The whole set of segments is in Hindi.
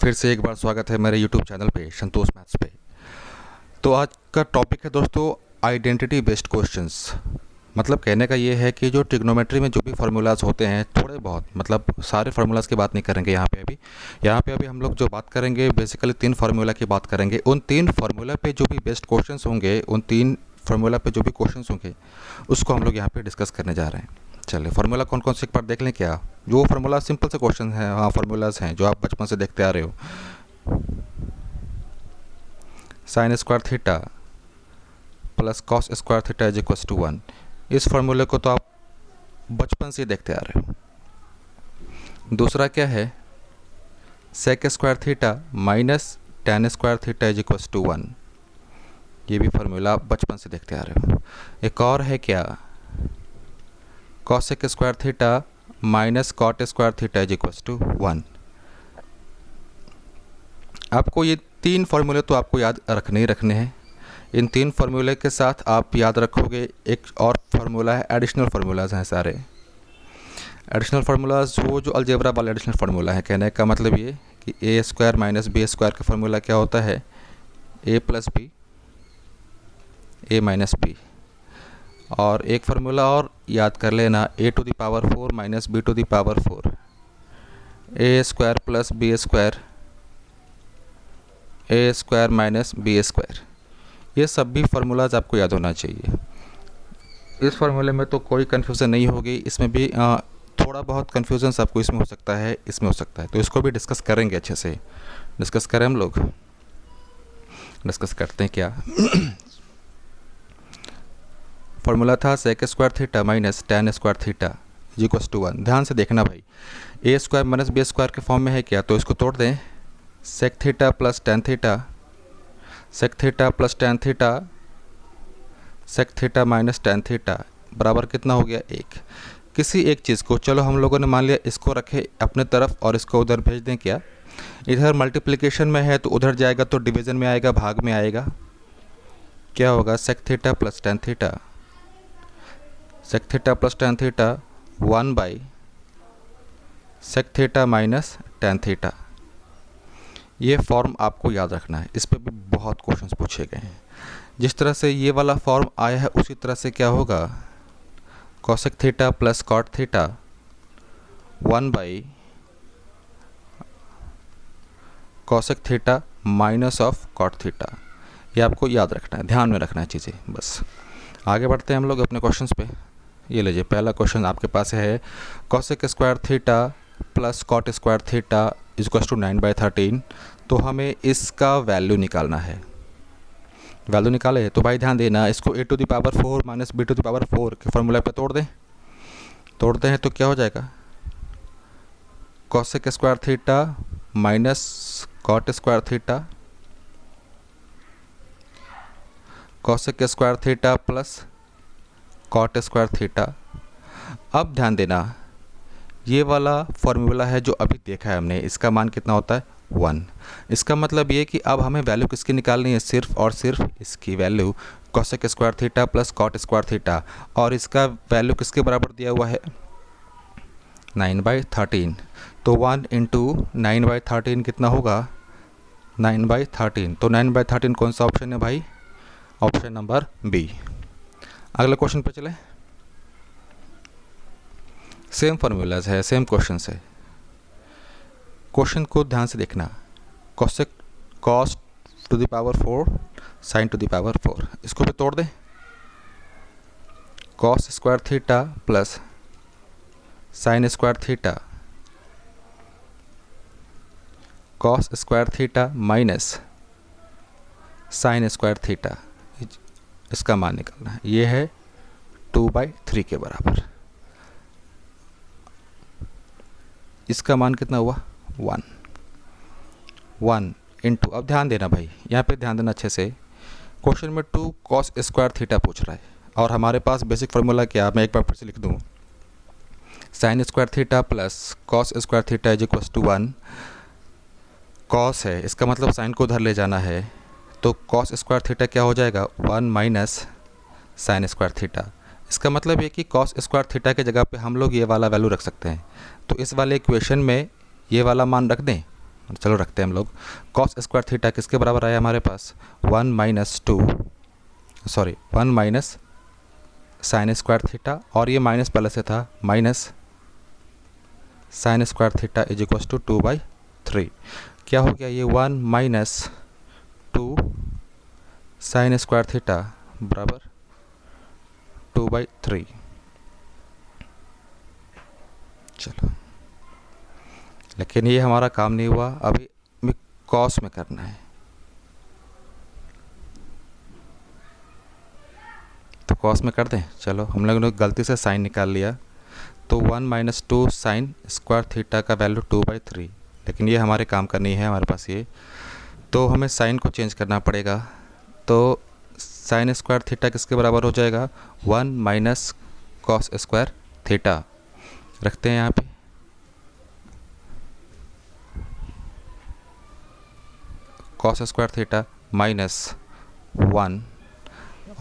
फिर से एक बार स्वागत है मेरे YouTube चैनल पे संतोष मैथ्स पे। तो आज का टॉपिक है दोस्तों आइडेंटिटी बेस्ड क्वेश्चंस। मतलब कहने का ये है कि जो ट्रिग्नोमेट्री में जो भी फार्मूलाज होते हैं थोड़े बहुत, मतलब सारे फार्मूलाज की बात नहीं करेंगे यहाँ पे अभी हम लोग जो बात करेंगे बेसिकली 3 फार्मूला की बात करेंगे। उन 3 फार्मूला पे जो भी बेस्ड क्वेश्चंस होंगे, उन 3 फार्मूला पे जो भी क्वेश्चंस होंगे उसको हम लोग यहाँ पे डिस्कस करने जा रहे हैं। चलिए फार्मूला कौन कौन से एक बार देख लें क्या। जो फार्मूला सिंपल से क्वेश्चन हैं, हाँ फार्मूलाज हैं जो आप बचपन से देखते आ रहे हो। Sine square theta plus cos square theta is equal to 1। इस फार्मूले को तो आप बचपन से देखते आ रहे हो। दूसरा क्या है, sec square theta minus tan square theta is equal to 1। ये भी फार्मूला आप बचपन से देखते आ रहे हो। एक और है क्या, cosec square theta minus cot square theta is equal to 1। आपको ये 3 फार्मूले तो आपको याद रखने ही रखने हैं। इन 3 फार्मूले के साथ आप याद रखोगे एक और फार्मूला है, एडिशनल फार्मूलाज हैं सारे। एडिशनल फार्मूलाज वो जो अलजेब्रा वाला एडिशनल फार्मूला है। कहने का मतलब ये कि A square minus B square का फार्मूला क्या होता है, A plus B, A minus B. और एक फार्मूला और याद कर लेना, A to the power 4 minus B to the power 4, A square plus B square, A square minus B square. ये सब भी फार्मूलाज आपको याद होना चाहिए। इस फार्मूले में तो कोई कन्फ्यूज़न नहीं होगी, इसमें भी थोड़ा बहुत कन्फ्यूजन्स आपको इसमें हो सकता है, इसमें हो सकता है, तो इसको भी डिस्कस करेंगे। अच्छे से डिस्कस करें, हम लोग डिस्कस करते हैं क्या। फार्मूला था sec square theta minus tan square theta is equal to 1। ध्यान से देखना भाई, A square minus B square के फॉर्म में है क्या, तो इसको तोड़ दें। Sec theta plus tan theta, sec theta plus tan theta, sec theta minus tan theta बराबर कितना हो गया, 1। किसी एक चीज़ को, चलो हम लोगों ने मान लिया इसको रखे अपने तरफ और इसको उधर भेज दें क्या। इधर मल्टीप्लिकेशन में है तो उधर जाएगा तो डिवीज़न में आएगा, भाग में आएगा। क्या होगा, sec theta plus tan theta, sec theta plus tan theta 1 by sec theta minus tan theta. ये फॉर्म आपको याद रखना है, इस पर भी बहुत क्वेश्चंस पूछे गए हैं। जिस तरह से ये वाला फॉर्म आया है उसी तरह से क्या होगा, cosec theta plus cot theta 1 by cosec theta minus of cot theta. ये आपको याद रखना है, ध्यान में रखना है चीज़ें। बस आगे बढ़ते हैं हम लोग अपने क्वेश्चंस पे। ये लीजिए पहला क्वेश्चन आपके पास है, cosec square theta plus cot square theta is equal to 9/13। तो हमें इसका वैल्यू निकालना है। वैल्यू निकाले तो भाई ध्यान देना, इसको A to the power 4 minus B to the power 4 के फॉर्मूला पे तोड़ दें। तोड़ते हैं तो क्या हो जाएगा, cosec square theta minus cot square theta, cosec square theta plus cot square theta. अब ध्यान देना, ये वाला फॉर्मूला है जो अभी देखा है हमने, इसका मान कितना होता है, 1। इसका मतलब ये कि अब हमें वैल्यू किसकी निकालनी है, सिर्फ और सिर्फ इसकी value cosec square theta plus cot square theta. और इसका वैल्यू किसके बराबर दिया हुआ है, 9/13। तो 1 इंटू 9/13 कितना होगा, 9/13। तो 9/13 कौन सा ऑप्शन है भाई, ऑप्शन नंबर बी। अगले क्वेश्चन पे चले। सेम फार्मूलाज है, सेम क्वेश्चन है। क्वेश्चन को ध्यान से देखना, cosec cos two the power 4 sign to the power 4, इसको भी तोड़ दें। Cos square theta plus sign square theta, cos square theta minus sine square theta, इसका मान निकालना है। ये है 2/3 के बराबर। इसका मान कितना हुआ, 1 इंटू, अब ध्यान देना भाई, यहाँ पे ध्यान देना अच्छे से। क्वेश्चन में 2 कॉस स्क्वायर थीटा पूछ रहा है और हमारे पास बेसिक फार्मूला क्या, मैं एक बार फिर से लिख दूँ, sine square theta plus cos square theta is equal to 1। Cos है, इसका मतलब साइन को उधर ले जाना है, तो कॉस स्क्वायर थीटा क्या हो जाएगा, 1 माइनस साइन स्क्वायर थीटा। इसका मतलब ये कि कॉस स्क्वायर थीटा के जगह पे हम लोग ये वाला वैल्यू रख सकते हैं। तो इस वाले इक्वेशन में ये वाला मान रख दें, चलो रखते हैं हम लोग। कॉस स्क्वायर थीटा किसके बराबर आया हमारे पास, 1 माइनस साइन स्क्वायर थीटा, और ये माइनस पहले से था, minus sine square theta is equal to 2/3। क्या हो गया ये 1 माइनस 2 साइन स्क्वायर थीटा बराबर 2/3। चलो, लेकिन ये हमारा काम नहीं हुआ, अभी हमें कॉस में करना है। तो कॉस में कर दें। चलो, हम लोगों ने गलती से साइन निकाल लिया, तो 1 माइनस 2 साइन स्क्वायर थीटा का वैल्यू 2/3, लेकिन ये हमारे काम का नहीं है हमारे पास ये, तो हमें साइन को चेंज करना पड़ेगा। तो साइन स्क्वायर थीटा किसके बराबर हो जाएगा, 1 माइनस कॉस स्क्वायर थीटा। रखते हैं यहाँ पे, कॉस स्क्वायर थीटा माइनस 1,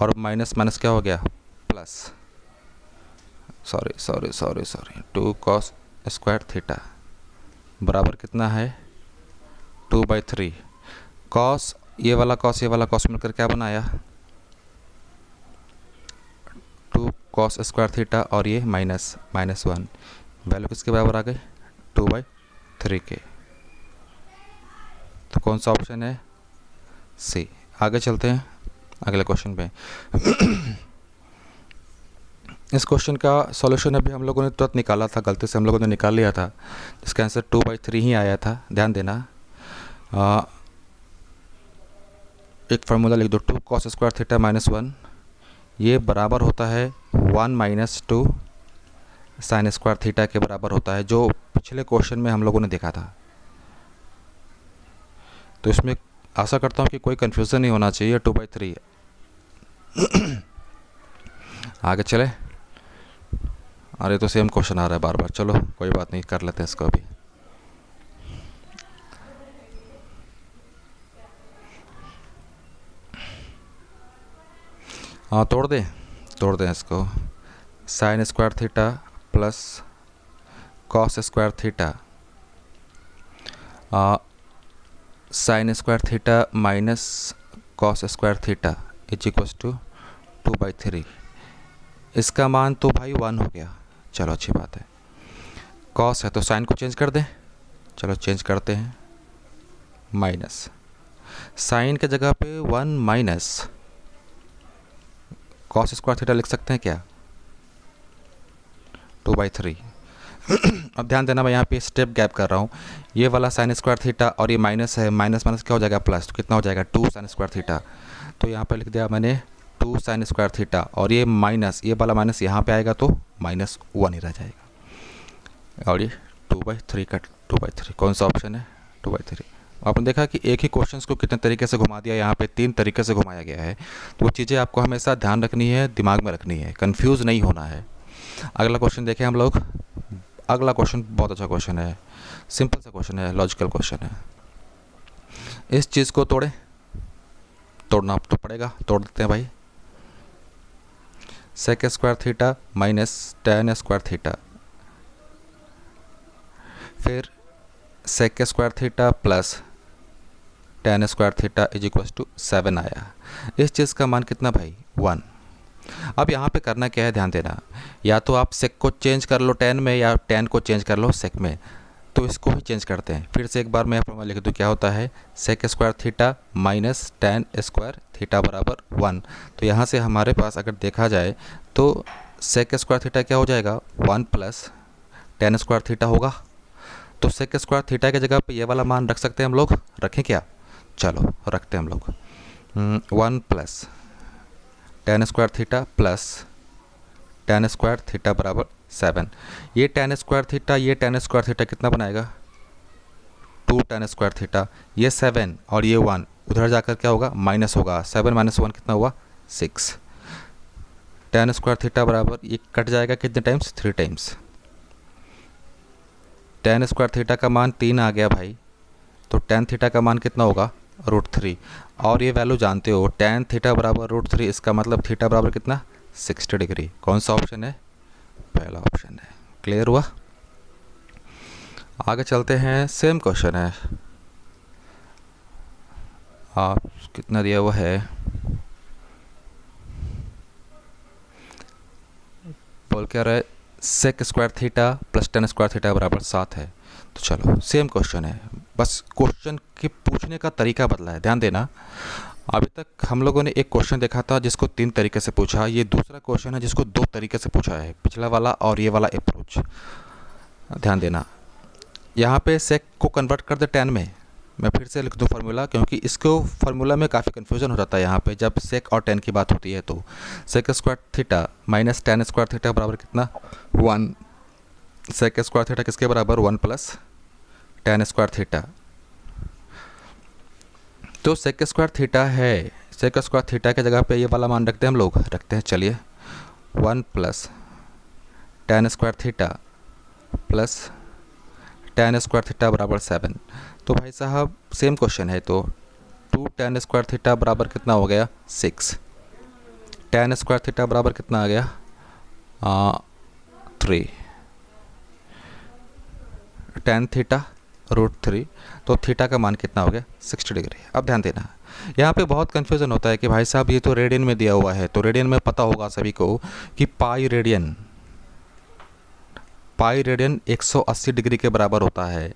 और माइनस माइनस क्या हो गया, plus, sorry 2 cos square theta बराबर कितना है, 2/3। कॉस ये वाला कॉस मिलकर क्या बनाया, 2 कॉस स्क्वायर थीटा, और ये माइनस 1, वैल्यू किसके बराबर आ गई, 2/3 के। तो कौन सा ऑप्शन है, सी। आगे चलते हैं अगले क्वेश्चन पे। इस क्वेश्चन का सॉल्यूशन अभी हम लोगों ने तुरंत निकाला था, गलती से हम लोगों ने निकाल लिया था, जिसका आंसर 2/3 ही आया था। ध्यान देना, एक फार्मूला लिख दो, 2 कॉस स्क्वायर थीटा माइनस 1, ये बराबर होता है 1 माइनस 2 साइन स्क्वायर थीटा के बराबर होता है, जो पिछले क्वेश्चन में हम लोगों ने देखा था। तो इसमें आशा करता हूँ कि कोई कन्फ्यूज़न नहीं होना चाहिए, 2/3। आगे चले, अरे तो सेम क्वेश्चन आ रहा है बार बार, चलो कोई बात नहीं, कर लेते हैं इसको अभी। हाँ, तोड़ दें इसको। Sine square theta plus cos square theta, sine square theta minus cos square theta is equal to 2/3। इसका मान तो भाई 1 हो गया, चलो अच्छी बात है। कॉस है तो साइन को चेंज कर दें, चलो चेंज करते हैं, माइनस साइन के जगह पे 1 माइनस कॉस स्क्वायर थीटा लिख सकते हैं क्या, 2/3। अब ध्यान देना, मैं यहाँ पे स्टेप गैप कर रहा हूँ। ये वाला साइन स्क्वायर थीटा और ये माइनस है, माइनस माइनस क्या हो जाएगा, प्लस, तो कितना हो जाएगा, 2 साइन स्क्वायर थीटा। तो यहाँ पे लिख दिया मैंने 2 साइन स्क्वायर थीटा, और ये माइनस, ये वाला माइनस यहाँ पे आएगा तो -1 ही रह जाएगा, और ये 2/3 का 2/3 कौन सा ऑप्शन है, 2/3। आपने देखा कि एक ही क्वेश्चन को कितने तरीके से घुमा दिया, यहाँ पे 3 तरीके से घुमाया गया है। तो वो चीज़ें आपको हमेशा ध्यान रखनी है, दिमाग में रखनी है, कंफ्यूज नहीं होना है। अगला क्वेश्चन देखें हम लोग। अगला क्वेश्चन बहुत अच्छा क्वेश्चन है, सिंपल सा क्वेश्चन है, लॉजिकल क्वेश्चन है। इस चीज़ को तोड़ना तो पड़ेगा, तोड़ देते हैं भाई। Sec square theta minus tan square theta, फिर sec square theta plus tan square theta is equal to 7 आया। इस चीज़ का मान कितना भाई, 1। अब यहाँ पे करना क्या है, ध्यान देना, या तो आप सेक को चेंज कर लो tan में, या tan को चेंज कर लो सेक में। तो इसको ही चेंज करते हैं। फिर से एक बार मैं फॉर्मूला लिख दूँ, क्या होता है, sec square theta minus tan square theta बराबर 1। तो यहाँ से हमारे पास अगर देखा जाए तो सेक स्क्वायर थीटा क्या हो जाएगा, 1 प्लस tan स्क्वायर थीटा होगा। तो सेक स्क्वायर थीटा की जगह पे ये वाला मान रख सकते हैं हम लोग, रखें क्या, चलो रखते हैं हम लोग। 1 plus tan square theta plus tan square theta बराबर 7। ये tan स्क्वायर थीटा, ये tan स्क्वायर थीटा कितना बनाएगा, 2 tan स्क्वायर थीटा। ये 7 और ये 1 उधर जाकर क्या होगा, माइनस होगा, 7 - 1 कितना हुआ, 6। tan स्क्वायर थीटा बराबर, ये कट जाएगा कितने times, 3 times. tan square theta का मान 3 आ गया भाई, तो tan थीटा का मान कितना होगा, √3। और ये वैल्यू जानते हो, tan थीटा बराबर √3, इसका मतलब थीटा बराबर कितना, 60 डिग्री। कौन सा ऑप्शन है, पहला ऑप्शन है। क्लियर हुआ। आगे चलते हैं, सेम क्वेश्चन है, आप कितना दिया हुआ है, बोल क्या रहा है, sec square theta plus tan square theta बराबर 7 है। तो चलो सेम क्वेश्चन है, बस क्वेश्चन के पूछने का तरीका बदला है, ध्यान देना। अभी तक हम लोगों ने एक क्वेश्चन देखा था जिसको 3 तरीके से पूछा, ये दूसरा क्वेश्चन है जिसको 2 तरीके से पूछा है, पिछला वाला और ये वाला अप्रोच। ध्यान देना, यहाँ पे सेक को कन्वर्ट कर दे टेन में, मैं फिर से लिख दूँ फार्मूला, क्योंकि इसको फार्मूला में काफ़ी कन्फ्यूजन हो जाता है यहाँ पे जब सेक और टेन की बात होती है। तो sec square theta minus tan square theta बराबर कितना, 1। सेक स्क्वायर थीटा किसके बराबर, 1 प्लस टेन स्क्वायर थीटा। तो सेक स्क्वायर थीटा है, सेक स्क्वायर थीटा के जगह पे ये वाला मान रखते हैं हम लोग, रखते हैं, चलिए 1 plus tan square theta plus tan square theta बराबर 7। तो भाई साहब सेम क्वेश्चन है, तो 2 टेन स्क्वायर थीटा बराबर कितना हो गया, 6। टेन स्क्वायर थीटा बराबर कितना आ गया, 3। टेन थीटा √3, तो थीटा का मान कितना हो गया, 60 डिग्री। अब ध्यान देना, यहाँ पे बहुत कन्फ्यूज़न होता है कि भाई साहब ये तो रेडियन में दिया हुआ है, तो रेडियन में पता होगा सभी को कि पाई रेडियन 180 डिग्री के बराबर होता है,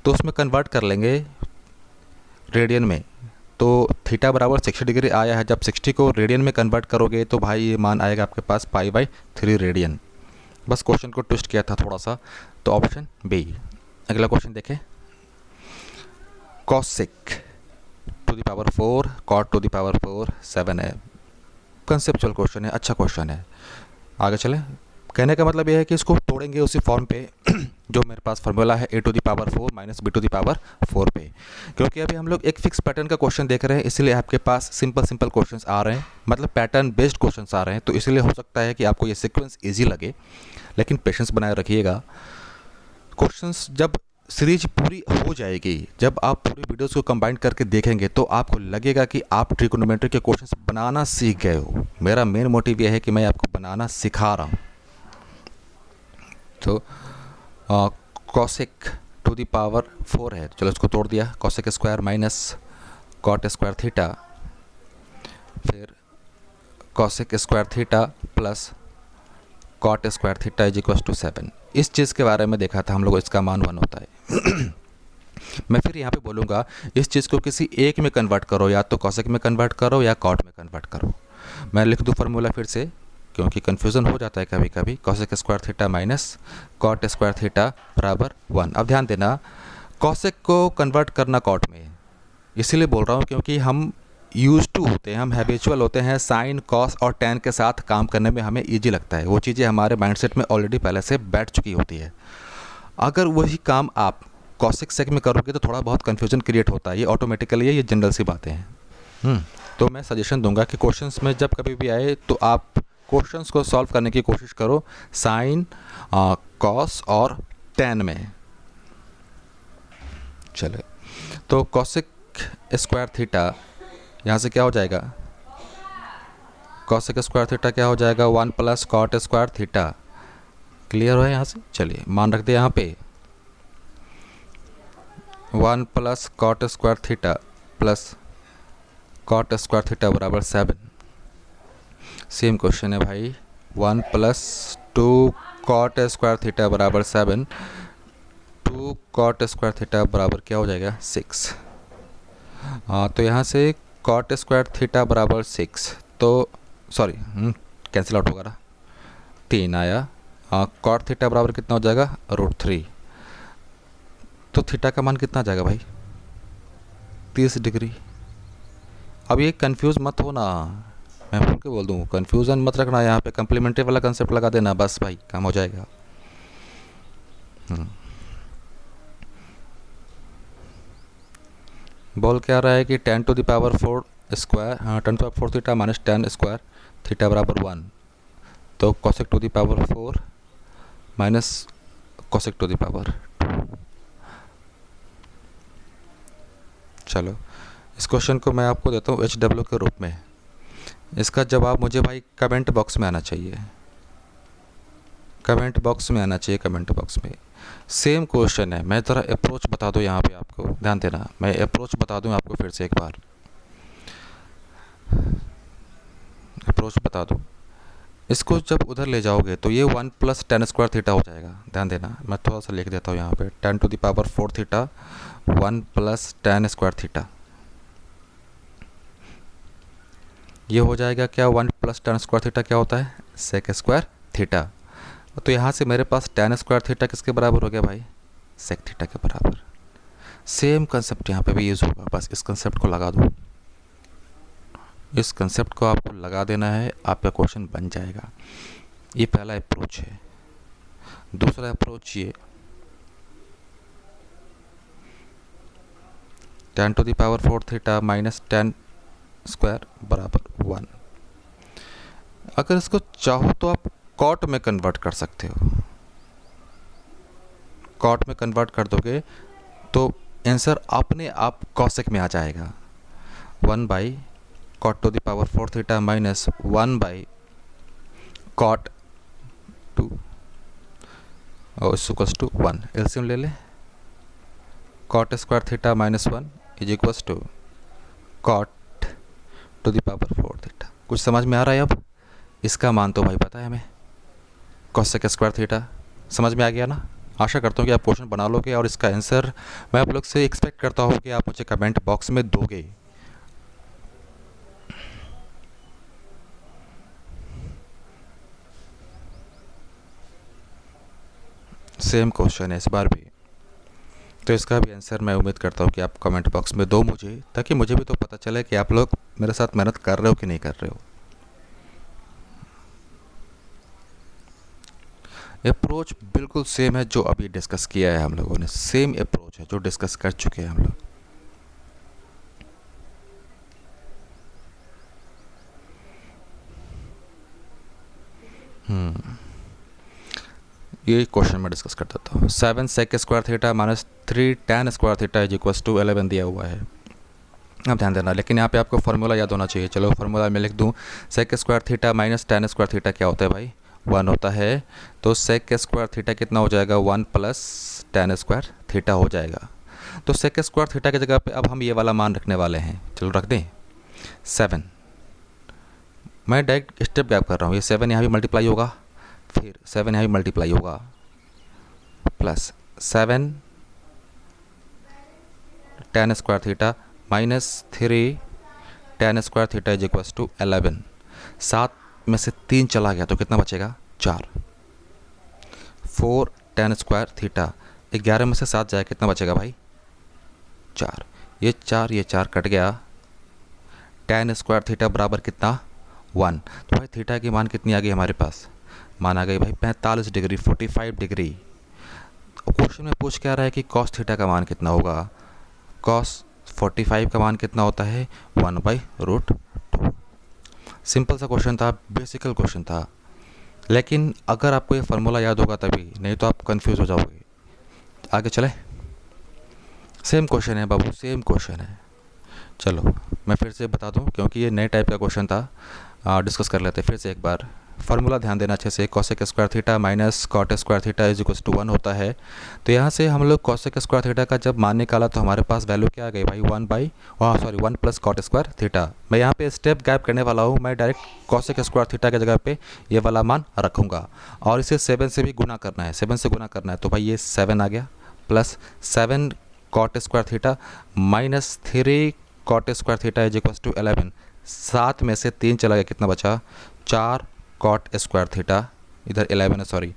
तो उसमें कन्वर्ट कर लेंगे रेडियन में। तो थीटा बराबर 60 डिग्री आया है, जब 60 को रेडियन में कन्वर्ट करोगे तो भाई ये मान आएगा आपके पास पाई/3 रेडियन। बस क्वेश्चन को ट्विस्ट किया था थोड़ा सा, तो ऑप्शन बी। अगला क्वेश्चन देखें, cosec to the power 4 cot to the power 4 7 है। कंसेप्चुअल क्वेश्चन है, अच्छा क्वेश्चन है। आगे चलें, कहने का मतलब यह है कि इसको तोड़ेंगे उसी फॉर्म पे जो मेरे पास फार्मूला है a to the power 4 minus b to the power 4 पे, क्योंकि अभी हम लोग एक फिक्स पैटर्न का क्वेश्चन देख रहे हैं, इसलिए आपके पास सिंपल क्वेश्चंस आ रहे हैं, मतलब पैटर्न बेस्ड क्वेश्चंस आ रहे हैं। तो इसलिए हो सकता है कि आपको ये सीक्वेंस इजी लगे, लेकिन पेशेंस बनाए रखिएगा। क्वेश्चंस जब सीरीज पूरी हो जाएगी, जब आप पूरी वीडियोस को कंबाइन करके देखेंगे, तो आपको लगेगा कि आप ट्रिगोनोमेट्री के क्वेश्चंस बनाना सीख गए हो। मेरा मेन मोटिव यह है कि मैं आपको बनाना सिखा रहा हूँ। तो कॉसेक टू द पावर 4 है, चलो इसको तोड़ दिया, cosec square minus cot square theta, फिर cosec square theta plus cot square theta is equal to 7। इस चीज़ के बारे में देखा था हम लोग, इसका मान 1 होता है। मैं फिर यहाँ पे बोलूँगा इस चीज़ को किसी एक में कन्वर्ट करो, या तो कॉसेक में कन्वर्ट करो या कॉट में कन्वर्ट करो। मैं लिख दूँ फार्मूला फिर से, क्योंकि कन्फ्यूज़न हो जाता है कभी कभी। Cosec square theta minus cot square theta बराबर 1। अब ध्यान देना, कॉसेक को कन्वर्ट करना कॉट में, इसीलिए बोल रहा हूँ क्योंकि हम यूज टू होते हैं, हम हैबिचुअल होते हैं, साइन कॉस और टैन के साथ काम करने में हमें ईजी लगता है। वो चीज़ें हमारे माइंडसेट में ऑलरेडी पहले से बैठ चुकी होती है। अगर वही काम आप कॉसेक सेक में करोगे तो थोड़ा बहुत कन्फ्यूजन क्रिएट होता है, ये ऑटोमेटिकली है, ये जनरल सी बातें हैं। तो मैं सजेशन दूंगा कि क्वेश्चंस में जब कभी भी आए तो आप क्वेश्चंस को सॉल्व करने की कोशिश करो साइन, कॉस और टैन में। चले, तो कॉसेक स्क्वायर थीटा यहाँ से क्या हो जाएगा, कॉसेक स्क्वायर थीटा क्या हो जाएगा, 1 plus cot square theta. Clear हो यहाँ से, चलिए मान रख दिया यहाँ पे 1 plus cot square theta plus cot square theta बराबर 7। सेम क्वेश्चन है भाई, 1 प्लस 2 कॉट स्क्वायर थीटा बराबर 7, 2 कॉट स्क्वायर थीटा बराबर क्या हो जाएगा, 6। तो यहाँ से कॉट स्क्वायर थीटा बराबर 6, तो सॉरी कैंसिल आउट होगा ना, 3 आया। कॉट थीटा बराबर कितना हो जाएगा, √3। तो थीटा का मान कितना आ जाएगा भाई, 30 डिग्री। अब ये कंफ्यूज मत हो ना, मैं बोल के बोल दूँ, कंफ्यूजन मत रखना, यहाँ पे कम्प्लीमेंट्री वाला कंसेप्ट लगा देना, बस भाई काम हो जाएगा। बोल क्या रहा है कि 10 to the power 4 square, 10 to the power 4 theta minus 10 square theta बराबर 1। तो cosec to the power 4 minus cosec to the power 2। चलो इस क्वेश्चन को मैं आपको देता हूँ HW के रूप में। इसका जवाब मुझे भाई कमेंट बॉक्स में आना चाहिए, कमेंट बॉक्स में आना चाहिए, कमेंट बॉक्स में। सेम क्वेश्चन है, मैं ज़रा अप्रोच बता दूँ यहाँ पे आपको, ध्यान देना, मैं अप्रोच बता दूँ आपको फिर से एक बार। अप्रोच बता दूँ, इसको जब उधर ले जाओगे तो ये 1 प्लस टेन स्क्वायर थीटा हो जाएगा। ध्यान देना, मैं थोड़ा सा लिख देता हूँ यहाँ पे, 10 to the power 4 theta 1 plus tan square theta, ये हो जाएगा क्या, 1 प्लस टेन स्क्वायर थीटा क्या होता है, सेक स्क्वायर थीटा। तो यहाँ से मेरे पास टेन स्क्वायर थीटा किसके बराबर हो गया भाई, सेक थीटा के बराबर। सेम कंसेप्ट यहाँ पे भी यूज़ होगा, बस इस कंसेप्ट को लगा दो, इस कंसेप्ट को आपको लगा देना है, आपका क्वेश्चन बन जाएगा। ये पहला अप्रोच है। दूसरा अप्रोच ये 10 to the power 4 theta minus tan square बराबर 1। अगर इसको चाहो तो आप कॉट में कन्वर्ट कर सकते हो, कॉट में कन्वर्ट कर दोगे तो आंसर अपने आप कॉसेक में आ जाएगा। 1 by cot to the power 4 theta minus 1 by cot 2 और इक्वल्स टू 1। एलसीएम ले ले, cot square theta minus 1 is equals to cot to the power 4 theta. कुछ समझ में आ रहा है अब? इसका मान तो भाई पता है हमें, कॉसेक स्क्वायर थीटा समझ में आ गया ना। आशा करता हूँ कि आप क्वेश्चन बना लोगे और इसका आंसर मैं आप लोग से एक्सपेक्ट करता हूँ कि आप मुझे कमेंट बॉक्स में दोगे। सेम क्वेश्चन है इस बार भी, तो इसका भी आंसर मैं उम्मीद करता हूँ कि आप कमेंट बॉक्स में दो मुझे, ताकि मुझे भी तो पता चले कि आप लोग मेरे साथ मेहनत कर रहे हो कि नहीं कर रहे हो। अप्रोच बिल्कुल सेम है जो अभी डिस्कस किया है हम लोगों ने, सेम अप्रोच है जो डिस्कस कर चुके हैं हम लोग। ये क्वेश्चन में डिस्कस कर देता हूँ। 7 sec square theta minus 3 tan square theta is equals to 11 दिया हुआ है। अब ध्यान देना, लेकिन यहाँ पे आपको फार्मूला याद होना चाहिए। चलो फार्मूला में लिख दूँ, sec square theta minus tan square theta क्या होता है भाई, 1 होता है। तो सेक स्क्वायर थीटा कितना हो जाएगा, 1 प्लस टेन स्क्वायर थीटा हो जाएगा। तो सेक स्क्वायर थीटा की जगह पे अब हम ये वाला मान रखने वाले हैं। चलो रख दें 7, मैं डायरेक्ट स्टेप गैप कर रहा हूँ। ये 7 यहाँ भी मल्टीप्लाई होगा, फिर 7 यहाँ भी मल्टीप्लाई होगा, plus 7 tan square theta minus 3 tan square theta is equals to 11। 7 में से 3 चला गया तो कितना बचेगा, 4। 4 टेन स्क्वायर थीटा, 11 में से 7 जाए कितना बचेगा भाई, 4। ये 4 कट गया। टेन स्क्वायर थीटा बराबर कितना, 1। तो भाई थीटा की मान कितनी आ गई हमारे पास, मान आ गई भाई 45 डिग्री, 45 डिग्री। क्वेश्चन में पूछ क्या रहा है कि कॉस थीटा का मान कितना होगा, कॉस 45 का मान कितना होता है, 1/√2। सिंपल सा क्वेश्चन था, बेसिकल क्वेश्चन था, लेकिन अगर आपको ये फार्मूला याद होगा तभी, नहीं तो आप कंफ्यूज हो जाओगे। आगे चले, सेम क्वेश्चन है बाबू, सेम क्वेश्चन है। चलो मैं फिर से बता दूं, क्योंकि ये नए टाइप का क्वेश्चन था, डिस्कस कर लेते हैं फिर से एक बार। फार्मूला ध्यान देना अच्छे से, cosec square theta minus cot square theta is equals to 1 होता है। तो यहाँ से हम लोग कॉसेक स्क्वायर थीटा का जब मान निकाला तो हमारे पास वैल्यू क्या आ गई भाई, 1 प्लस कॉट स्क्वायर थीटा। मैं यहाँ पे स्टेप गैप करने वाला हूँ, मैं डायरेक्ट कॉसेक स्क्वायर थीटा की जगह पे ये वाला मान रखूँगा और इसे 7 से भी गुना करना है, 7 से गुना करना है। तो भाई ये 7 आ गया, plus 7 cot square theta minus 3 cot square theta is equals to 11। 7 में से 3 चला गया, कितना बचा, 4 कॉट स्क्वायर थीटा, इधर 11 है सॉरी,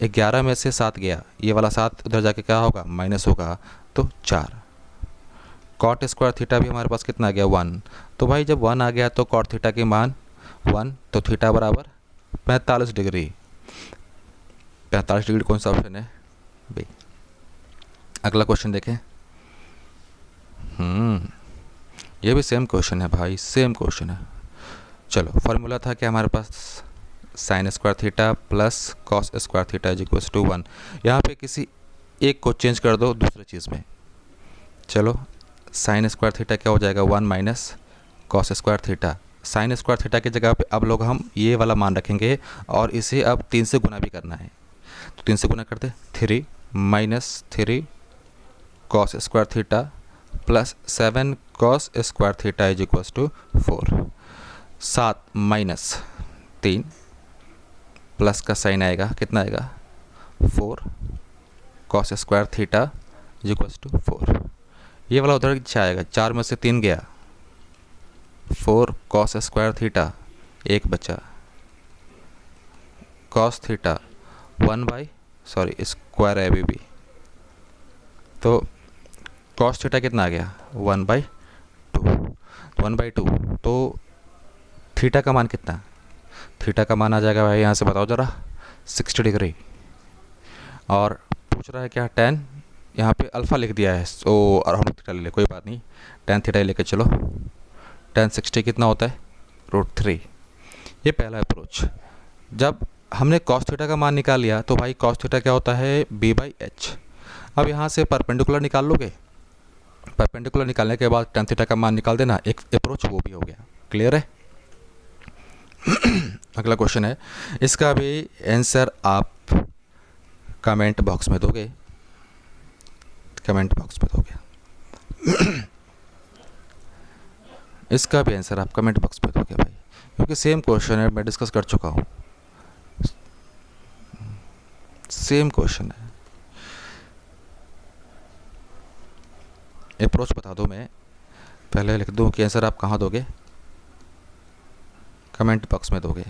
11 में से 7 गया, ये वाला 7 उधर जाके क्या होगा, माइनस होगा, तो 4। कॉट स्क्वायर थीटा भी हमारे पास कितना आ गया, 1। तो भाई जब 1 आ गया तो कॉट थीटा की मान 1, तो थीटा बराबर 45 डिग्री। 45 डिग्री कौन सा ऑप्शन है भाई। अगला क्वेश्चन देखें। ये भी सेम क्वेश्चन है भाई, सेम क्वेश्चन है। चलो फार्मूला था कि हमारे पास sine square theta plus cos square theta is equals to 1। यहाँ पे किसी एक को चेंज कर दो दूसरे चीज़ में। चलो साइन स्क्वायर थीटा क्या हो जाएगा, 1 minus cos square theta. Sine square theta की जगह पे अब लोग हम ये वाला मान रखेंगे और इसे अब 3 से गुना भी करना है, तो 3 से गुना करते, 3 minus 3 cos square theta plus 7 cos square theta is equals to 4। 7 minus 3 plus का साइन आएगा, कितना आएगा 4 cos square theta is equals to 4। ये वाला उधर क्या आएगा, 4 में से 3 गया, 4 कॉस स्क्वायर थीटा, एक बचा कॉस थीटा स्क्वायर है अभी भी, तो कॉस थीटा कितना आ गया 1/2 तो थीटा का मान कितना, थीटा का मान आ जाएगा भाई, यहाँ से बताओ ज़रा 60 डिग्री। और पूछ रहा है क्या tan, यहाँ पे अल्फ़ा लिख दिया है, और हम थीटा ले ले, कोई बात नहीं, tan थीटा लेके चलो। tan 60 कितना होता है √3। ये पहला अप्रोच। जब हमने cos थीटा का मान निकाल लिया तो भाई cos थीटा क्या होता है b/h। अब यहाँ से परपेंडिकुलर निकाल लोगे, परपेंडिकुलर निकालने के बाद tan थीटा का मान निकाल देना, एक अप्रोच वो भी हो गया। क्लियर है। अगला क्वेश्चन है, इसका भी आंसर आप कमेंट बॉक्स में दोगे, कमेंट बॉक्स में दोगे। इसका भी आंसर आप कमेंट बॉक्स में दोगे भाई, क्योंकि सेम क्वेश्चन है, मैं डिस्कस कर चुका हूँ, सेम क्वेश्चन है। अप्रोच बता दो, मैं पहले लिख दूँ कि आंसर आप कहाँ दोगे, कमेंट बॉक्स में दोगे।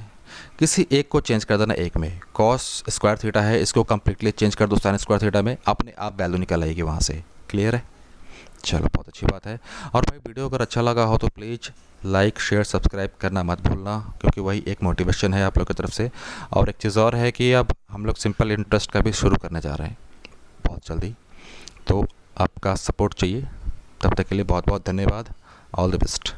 किसी एक को चेंज कर देना, एक में कॉस स्क्वायर थीटा है, इसको कम्प्लीटली चेंज कर दो साइन स्क्वायर थीटा में, अपने आप वैल्यू निकल आएगी वहाँ से। क्लियर है, चलो बहुत अच्छी बात है। और भाई वीडियो अगर अच्छा लगा हो तो प्लीज़ लाइक शेयर सब्सक्राइब करना मत भूलना, क्योंकि वही एक मोटिवेशन है आप लोग की तरफ से। और एक चीज़ और है कि अब हम लोग सिंपल इंटरेस्ट का भी शुरू करने जा रहे हैं बहुत जल्दी, तो आपका सपोर्ट चाहिए। तब तक के लिए बहुत बहुत धन्यवाद। All the best.